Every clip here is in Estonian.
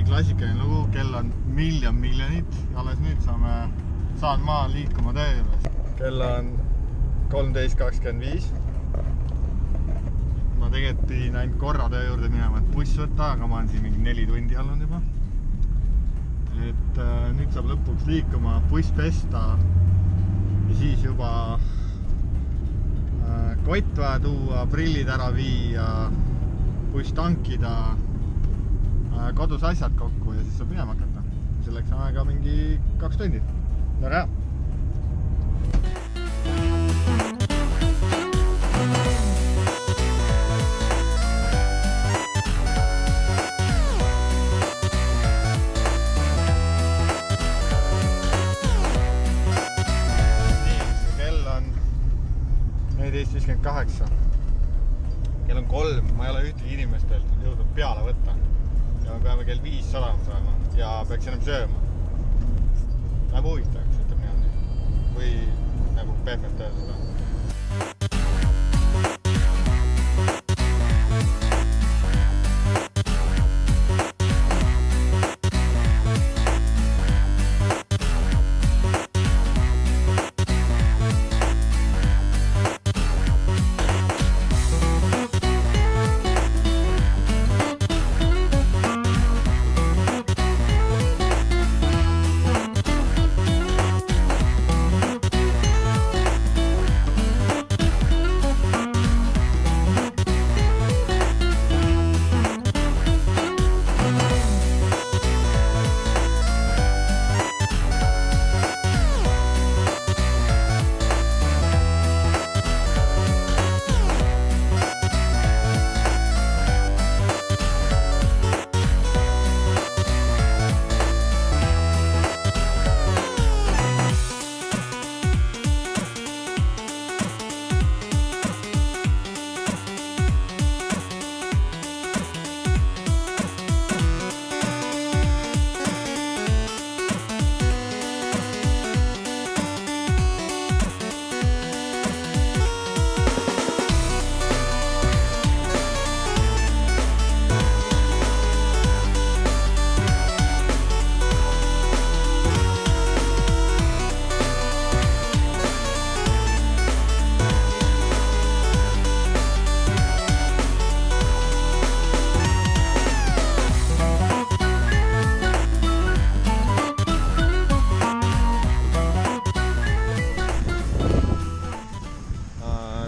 klassikaline lugu, kell on miljonit ja alles nüüd saan maa liikuma töö juures. Kell on 13.25. Ma tegelikult pidin ainult korra töö juurde minema, et buss võtta, aga ma olen siin mingi 4 tundi olnud juba. Et nüüd saab lõpuks liikuma, buss pesta ja siis juba kott vaja tuua, prillid ära viia, buss tankida, kodus asjad kokku ja siis saab minema hakata. Selleks on aega mingi 2 tundi. Väga hea! Kell on 14.58. Kell on 3, ma ei ole ühtegi inimest veel jõudnud peale võtta. Ja me peame kell 5 sadama saama ja peaks enam sööma. Läheb huvitavaks, ütleb niimoodi. Või nagu pehmelt öelda.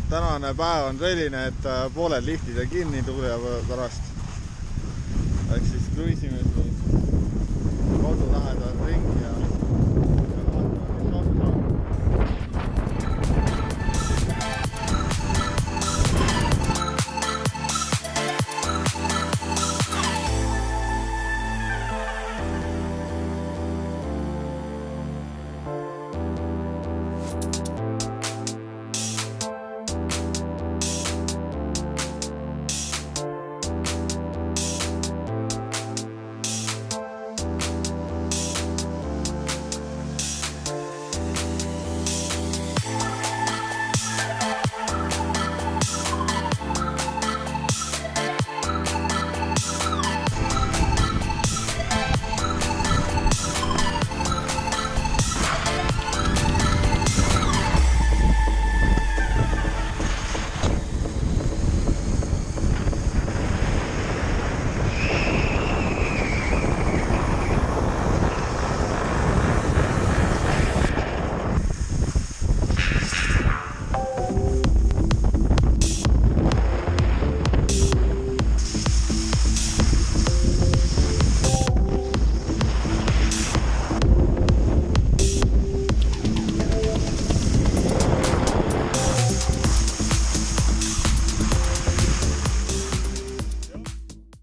Tänane päev on selline, et pooled liftid on kinni tuule pärast. Läks siis kruisime kodu lähedal.